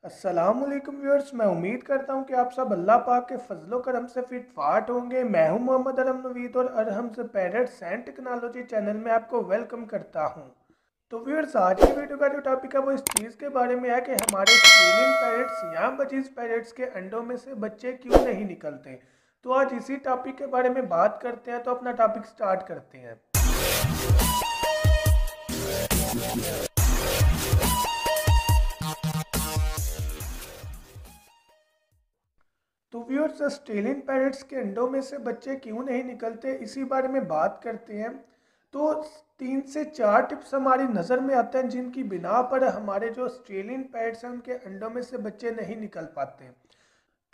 अस्सलामुअलैकुम व्यूअर्स, मैं उम्मीद करता हूँ कि आप सब अल्लाह पाक के फजलो करम से फिट फाट होंगे। मैं हूँ मोहम्मद अरम नवीद और अरहम से पैरेट्स एंड टेक्नोलॉजी चैनल में आपको वेलकम करता हूँ। तो व्यूअर्स, आज की वीडियो का जो टॉपिक है वो इस चीज़ के बारे में है कि हमारे स्ट्रेलियन पैरेट्स या बजीज पैरेट्स के अंडों में से बच्चे क्यों नहीं निकलते। तो आज इसी टॉपिक के बारे में बात करते हैं, तो अपना टॉपिक स्टार्ट करते हैं। तो व्यूअर्स, ऑस्ट्रेलियन पैरेट्स के अंडों में से बच्चे क्यों नहीं निकलते, इसी बारे में बात करते हैं। तो 3 से 4 टिप्स हमारी नज़र में आते हैं जिनकी बिना पर हमारे जो ऑस्ट्रेलियन पैरेट्स हैं उनके अंडों में से बच्चे नहीं निकल पाते।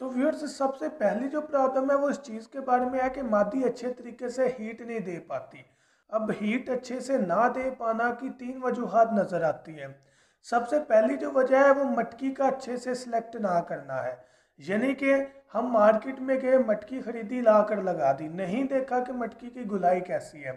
तो व्यूअर्स, सबसे पहली जो प्रॉब्लम है वो इस चीज़ के बारे में है कि मादी अच्छे तरीके से हीट नहीं दे पाती। अब हीट अच्छे से ना दे पाना की 3 वजूहात नज़र आती है। सबसे पहली जो वजह है वो मटकी का अच्छे से सिलेक्ट ना करना है। यानी कि हम मार्केट में गए, मटकी खरीदी, ला कर लगा दी, नहीं देखा कि मटकी की गुलाई कैसी है।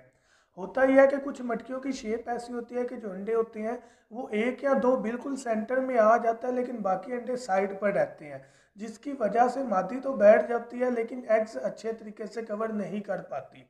होता यह है कि कुछ मटकियों की शेप ऐसी होती है कि जो अंडे होते हैं वो 1 या 2 बिल्कुल सेंटर में आ जाता है, लेकिन बाकी अंडे साइड पर रहते हैं, जिसकी वजह से मादी तो बैठ जाती है लेकिन एग्स अच्छे तरीके से कवर नहीं कर पाती।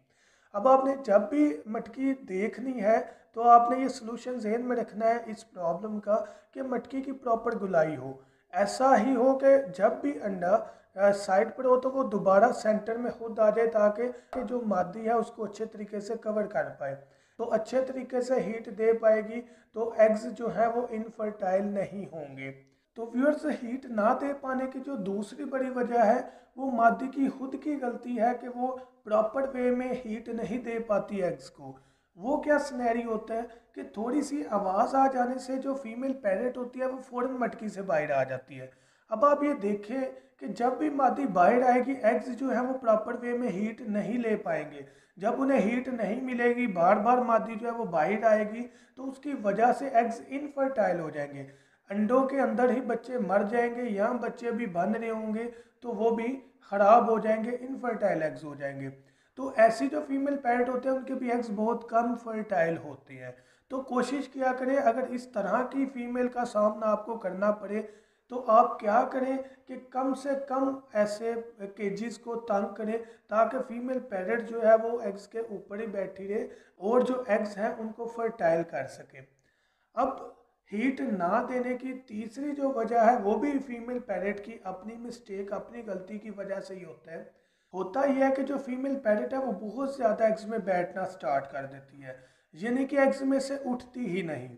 अब आपने जब भी मटकी देखनी है तो आपने ये सलूशन जहन में रखना है इस प्रॉब्लम का कि मटकी की प्रॉपर गुलाई हो। ऐसा ही हो कि जब भी अंडा साइड पर हो तो वो दोबारा सेंटर में खुद आ जाए, ताकि जो मादी है उसको अच्छे तरीके से कवर कर पाए, तो अच्छे तरीके से हीट दे पाएगी, तो एग्स जो है वो इनफर्टाइल नहीं होंगे। तो व्यूअर्स, हीट ना दे पाने की जो दूसरी बड़ी वजह है वो मादी की खुद की गलती है कि वो प्रॉपर वे में हीट नहीं दे पाती एग्स को। वो क्या सिनेरियो होता है कि थोड़ी सी आवाज़ आ जाने से जो फीमेल पैरेट होती है वो फ़ौरन मटकी से बाहर आ जाती है। अब आप ये देखें कि जब भी मादी बाहर आएगी एग्स जो है वो प्रॉपर वे में हीट नहीं ले पाएंगे। जब उन्हें हीट नहीं मिलेगी, बार बार मादी जो है वो बाहर आएगी, तो उसकी वजह से एग्स इनफर्टाइल हो जाएंगे। अंडों के अंदर ही बच्चे मर जाएंगे, या बच्चे भी बन रहे होंगे तो वो भी ख़राब हो जाएंगे, इनफर्टाइल एग्स हो जाएंगे। तो ऐसी जो फीमेल पैरेट होते हैं उनके भी एग्स बहुत कम फर्टाइल होते हैं। तो कोशिश किया करें, अगर इस तरह की फीमेल का सामना आपको करना पड़े तो आप क्या करें कि कम से कम ऐसे केजिस को तंग करें, ताकि फीमेल पैरेट जो है वो एग्स के ऊपर ही बैठी रहे और जो एग्स हैं उनको फर्टाइल कर सके। अब हीट ना देने की तीसरी जो वजह है वो भी फीमेल पैरेट की अपनी मिस्टेक, अपनी गलती की वजह से ही होता है। होता यह है कि जो फीमेल पैरेट है वो बहुत ज़्यादा एग्स में बैठना स्टार्ट कर देती है, यानी कि एग्स में से उठती ही नहीं।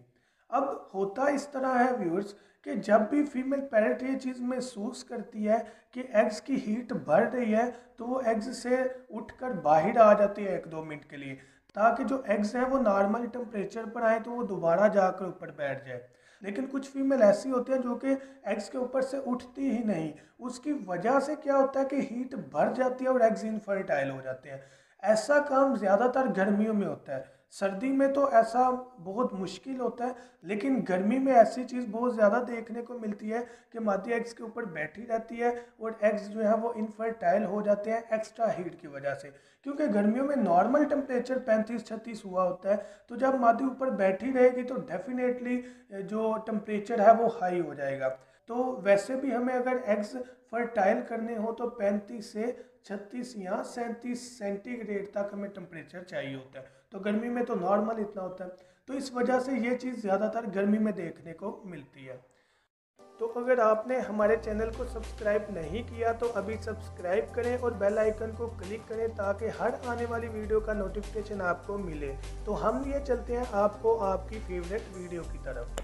अब होता इस तरह है व्यूअर्स कि जब भी फीमेल पैरेट ये चीज़ महसूस करती है कि एग्स की हीट बढ़ रही है तो वो एग्स से उठकर बाहर आ जाती है 1-2 मिनट के लिए, ताकि जो एग्स हैं वो नॉर्मल टेम्परेचर पर आए तो वो दोबारा जाकर ऊपर बैठ जाए। लेकिन कुछ फीमेल ऐसी होती हैं जो कि एग्स के ऊपर से उठती ही नहीं। उसकी वजह से क्या होता है कि हीट बढ़ जाती है और एग्स इनफर्टाइल हो जाते हैं। ऐसा काम ज़्यादातर गर्मियों में होता है, सर्दी में तो ऐसा बहुत मुश्किल होता है, लेकिन गर्मी में ऐसी चीज़ बहुत ज़्यादा देखने को मिलती है कि मादी एग्स के ऊपर बैठी रहती है और एग्स जो है वो इनफर्टाइल हो जाते हैं एक्स्ट्रा हीट की वजह से। क्योंकि गर्मियों में नॉर्मल टेम्परेचर 35-36 हुआ होता है, तो जब मादी ऊपर बैठी रहेगी तो डेफिनेटली जो टेम्परेचर है वो हाई हो जाएगा। तो वैसे भी हमें अगर एग्स फर्टाइल करने हो तो 35 से 36 या 37 सेंटीग्रेड तक हमें टेम्परेचर चाहिए होता है। तो गर्मी में तो नॉर्मल इतना होता है, तो इस वजह से ये चीज़ ज़्यादातर गर्मी में देखने को मिलती है। तो अगर आपने हमारे चैनल को सब्सक्राइब नहीं किया तो अभी सब्सक्राइब करें और बेल आइकन को क्लिक करें, ताकि हर आने वाली वीडियो का नोटिफिकेशन आपको मिले। तो हम लिए चलते हैं आपको आपकी फेवरेट वीडियो की तरफ।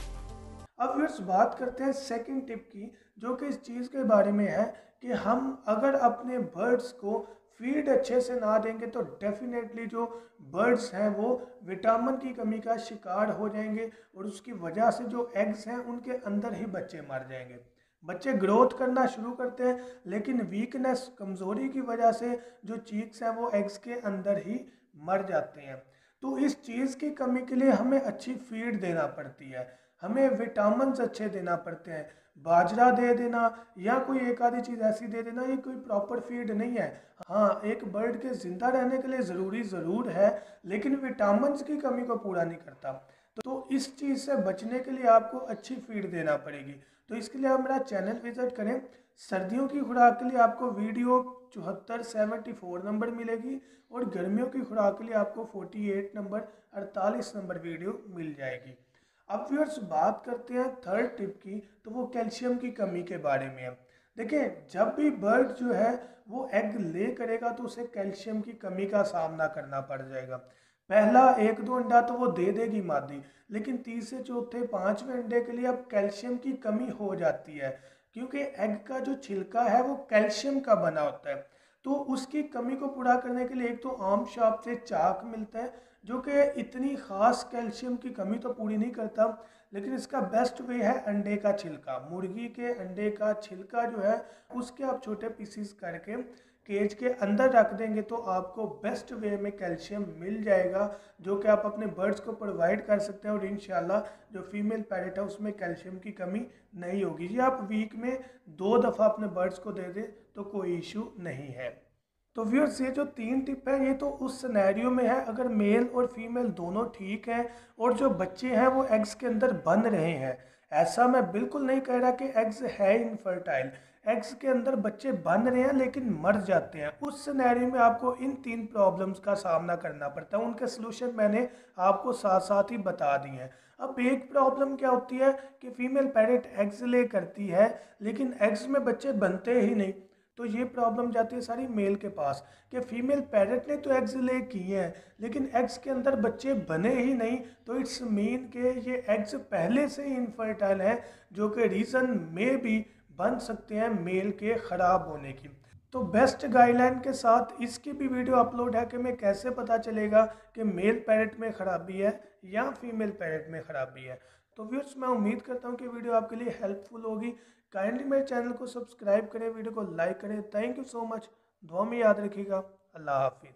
अब व्यूअर्स, बात करते हैं सेकंड टिप की, जो कि इस चीज़ के बारे में है कि हम अगर अपने बर्ड्स को फीड अच्छे से ना देंगे तो डेफिनेटली जो बर्ड्स हैं वो विटामिन की कमी का शिकार हो जाएंगे, और उसकी वजह से जो एग्स हैं उनके अंदर ही बच्चे मर जाएंगे। बच्चे ग्रोथ करना शुरू करते हैं, लेकिन वीकनेस, कमज़ोरी की वजह से जो चीक्स हैं वो एग्स के अंदर ही मर जाते हैं। तो इस चीज़ की कमी के लिए हमें अच्छी फीड देना पड़ती है, हमें विटामिन अच्छे देना पड़ते हैं। बाजरा दे देना या कोई एक आधी चीज़ ऐसी दे देना, ये कोई प्रॉपर फीड नहीं है। हाँ, एक बर्ड के ज़िंदा रहने के लिए ज़रूरी ज़रूर है, लेकिन विटामिन की कमी को पूरा नहीं करता। तो इस चीज़ से बचने के लिए आपको अच्छी फीड देना पड़ेगी। तो इसके लिए आप मेरा चैनल विजिट करें। सर्दियों की खुराक के लिए आपको वीडियो 7474 नंबर मिलेगी और गर्मियों की खुराक के लिए आपको 48 नंबर 48 नंबर वीडियो मिल जाएगी। अब व्यूअर्स बात करते हैं थर्ड टिप की, तो वो कैल्शियम की कमी के बारे में है। देखिए, जब भी बर्ड जो है वो एग ले करेगा तो उसे कैल्शियम की कमी का सामना करना पड़ जाएगा। पहला एक दो अंडा तो वो दे देगी मादी, लेकिन तीसरे चौथे पांचवें अंडे के लिए अब कैल्शियम की कमी हो जाती है, क्योंकि एग का जो छिलका है वो कैल्शियम का बना होता है। तो उसकी कमी को पूरा करने के लिए एक तो आम शॉप से चाक मिलता है, जो कि इतनी खास कैल्शियम की कमी तो पूरी नहीं करता, लेकिन इसका बेस्ट वे है अंडे का छिलका। मुर्गी के अंडे का छिलका जो है उसके आप छोटे पीसीस करके केज के अंदर रख देंगे तो आपको बेस्ट वे में कैल्शियम मिल जाएगा, जो कि आप अपने बर्ड्स को प्रोवाइड कर सकते हैं। और इंशाल्लाह जो फीमेल पैरेट है उसमें कैल्शियम की कमी नहीं होगी। ये आप वीक में 2 दफ़ा अपने बर्ड्स को दे दें तो कोई इशू नहीं है। तो व्यूअर्स, ये जो 3 टिप है ये तो उस सिनेरियो में है अगर मेल और फीमेल दोनों ठीक हैं और जो बच्चे हैं वो एग्स के अंदर बन रहे हैं। ऐसा मैं बिल्कुल नहीं कह रहा कि एग्स है इनफर्टाइल, एग्स के अंदर बच्चे बन रहे हैं लेकिन मर जाते हैं। उस सिनेरियो में आपको इन 3 प्रॉब्लम्स का सामना करना पड़ता है। उनके सलूशन मैंने आपको साथ साथ ही बता दिए हैं। अब एक प्रॉब्लम क्या होती है कि फीमेल पैरेट एग्स ले करती है लेकिन एग्स में बच्चे बनते ही नहीं, तो ये प्रॉब्लम जाती है सारी मेल के पास कि फीमेल पैरेट ने तो एग्स ले किए हैं लेकिन एग्स के अंदर बच्चे बने ही नहीं। तो इट्स मीन के ये एग्स पहले से ही इनफर्टाइल हैं, जो कि रीज़न में भी बन सकते हैं मेल के ख़राब होने की। तो बेस्ट गाइडलाइन के साथ इसकी भी वीडियो अपलोड है कि मैं कैसे पता चलेगा कि मेल पैरेट में ख़राबी है या फीमेल पैरेट में ख़राबी है। तो व्यूअर्स, मैं उम्मीद करता हूँ कि वीडियो आपके लिए हेल्पफुल होगी। काइंडली मेरे चैनल को सब्सक्राइब करें, वीडियो को लाइक करें। Thank you so much. दुआ में याद रखिएगा। अल्लाह हाफिज़।